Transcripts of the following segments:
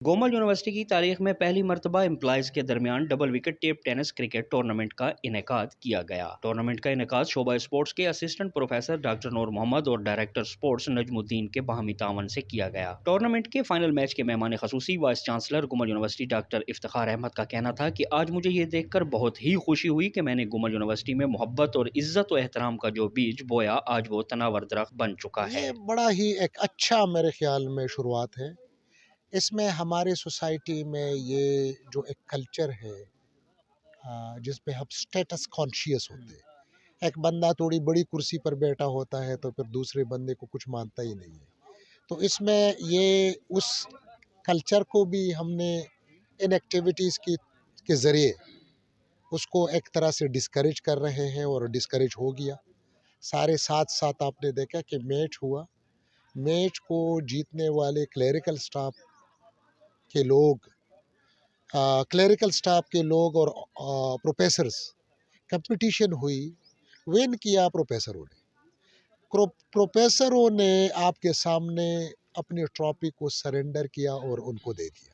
Gomal university की तारीख में पहली मरतबा एम्प्लॉइज के दरमियान double wicket tape tennis cricket tournament का इनेकाद किया गया। टूर्नामेंट का इनेकाद शोबा स्पोर्ट्स के असिस्टेंट प्रोफेसर डॉक्टर नूर मोहम्मद और डायरेक्टर स्पोर्ट्स नजमुद्दीन के बाहमी तावन से किया गया। टूर्नामेंट के फाइनल मैच के मेहमान खसूसी vice chancellor Gomal University doctor Iftikhar Ahmed का कहना था कि आज मुझे ये देखकर बहुत ही खुशी हुई कि मैंने गुमल यूनिवर्सिटी में मोहब्बत और इज्जत और एहतराम का जो बीज बोया आज वो तनावर दरख्त बन चुका है। ये बड़ा ही एक अच्छा मेरे ख्याल में शुरुआत है। इसमें हमारे सोसाइटी में ये जो एक कल्चर है जिस पे हम स्टेटस कॉन्शियस होते हैं। एक बंदा थोड़ी बड़ी कुर्सी पर बैठा होता है तो फिर दूसरे बंदे को कुछ मानता ही नहीं है। तो इसमें ये उस कल्चर को भी हमने इन एक्टिविटीज़ के ज़रिए उसको एक तरह से डिस्करेज कर रहे हैं और डिस्करेज हो गया। सारे साथ साथ आपने देखा कि मैच हुआ, मैच को जीतने वाले क्लरिकल स्टाफ के लोग और प्रोफेसर्स कंपटीशन हुई, विन किया प्रोफेसरों ने आपके सामने अपनी ट्रॉफी को सरेंडर किया और उनको दे दिया।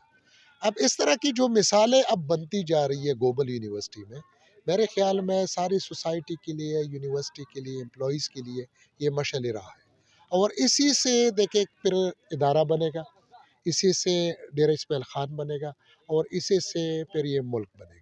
अब इस तरह की जो मिसालें अब बनती जा रही है गोबल यूनिवर्सिटी में, मेरे ख्याल में सारी सोसाइटी के लिए, यूनिवर्सिटी के लिए, एम्प्लॉइज़ के लिए ये मशअल राह है। और इसी से देखिए फिर इदारा बनेगा, इसी से डेरा इस्माइल खान बनेगा और इसी से फिर ये मुल्क बनेगा।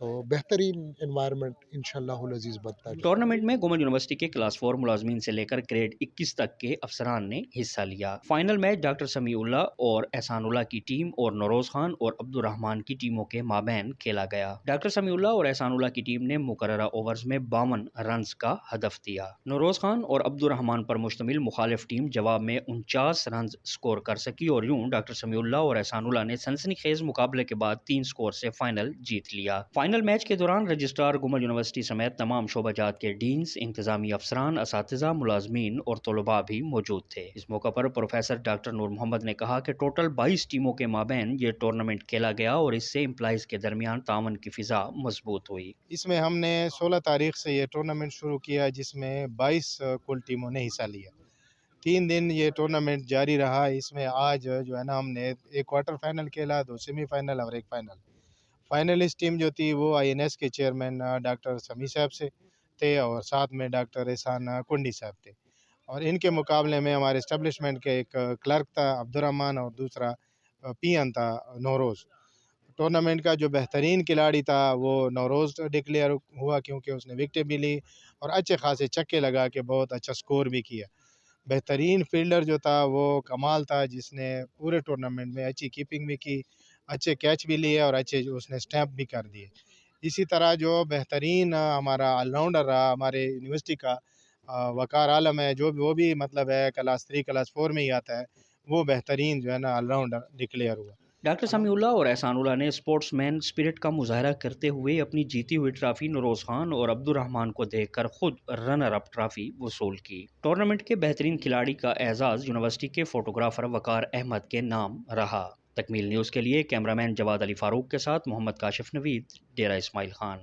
तो बेहतरीन एनवायरनमेंट इंशाअल्लाह अज़ीज़ बनता है। टूर्नामेंट में गुमल यूनिवर्सिटी के क्लास 4 मुलाजमीन से लेकर ग्रेड 21 तक के अफसरान ने हिस्सा लिया। फाइनल मैच डॉक्टर समीउल्लाह और एहसानुल्लाह की टीम और नरोज खान और अब्दुर्रहमान की टीमों के माबैन खेला गया। डॉक्टर समीउल्लाह और एहसानुल्लाह की टीम ने मुकर्ररा ओवर्स में 52 रन का हदफ दिया। नरोज खान और अब्दुर्रहमान पर मुश्तमिल मुखालिफ टीम जवाब में 49 रन स्कोर कर सकी और यूं डॉक्टर समीउल्लाह और एहसानुल्लाह ने सनसनीखेज मुकाबले के बाद 3 स्कोर से फाइनल जीत लिया। फाइनल मैच के दौरान रजिस्ट्रार गुमल यूनिवर्सिटी समेत तमाम शोबाजात के डीन्स, इंतजामी अफसरान, असातिज़ा, मुलाजमीन और तलबा भी मौजूद थे। इस मौका पर प्रोफेसर डॉक्टर नूर मोहम्मद ने कहा कि टोटल 22 टीमों के माबैन ये टूर्नामेंट खेला गया और इससे एम्प्लॉइज के दरमियान तावन की फिजा मजबूत हुई। इसमें हमने 16 तारीख से ये टूर्नामेंट शुरू किया, जिसमें 22 कुल टीमों ने हिस्सा लिया। 3 दिन ये टूर्नामेंट जारी रहा। इसमें आज जो है ना, हमने एक क्वार्टर फाइनल खेला, 2 सेमीफाइनल और एक फाइनल। फाइनलिस्ट टीम जो थी वो आईएनएस के चेयरमैन डॉक्टर समी साहब से थे और साथ में डॉक्टर एहसान कुंडी साहब थे। और इनके मुकाबले में हमारे इस्टेब्लिशमेंट के एक क्लर्क था अब्दुर्रहमान और दूसरा पीएन था नौरोज़। टूर्नामेंट का जो बेहतरीन खिलाड़ी था वो नौरोज़ डिक्लेयर हुआ, क्योंकि उसने विकेटें भी ली और अच्छे खासे छक्के लगा के बहुत अच्छा स्कोर भी किया। बेहतरीन फील्डर जो था वो कमाल था, जिसने पूरे टूर्नामेंट में अच्छी कीपिंग भी की, अच्छे कैच भी लिए और अच्छे जो उसने स्टैम्प भी कर दिए। इसी तरह जो बेहतरीन हमारा ऑलराउंडर रहा हमारे यूनिवर्सिटी का वक़ार आलम है, जो वो भी मतलब है क्लास 3 क्लास 4 में ही आता है, वो बेहतरीन जो है ना ऑलराउंडर डिक्लेयर हुआ। डॉक्टर समीउल्लाह और एहसानुल्लाह ने स्पोर्ट्समैन स्पिरिट का मुजाहरा करते हुए अपनी जीती हुई ट्रॉफी नरोज खान और अब्दुर्रहमान को देकर खुद रनर अप ट्रॉफी वसूल की। टूर्नामेंट के बेहतरीन खिलाड़ी का एजाज़ यूनिवर्सिटी के फोटोग्राफर वकार अहमद के नाम रहा। तकमील न्यूज़ के लिए कैमरामैन जवाद अली फारूक के साथ मोहम्मद काशिफ नवीद, डेरा इस्माइल खान।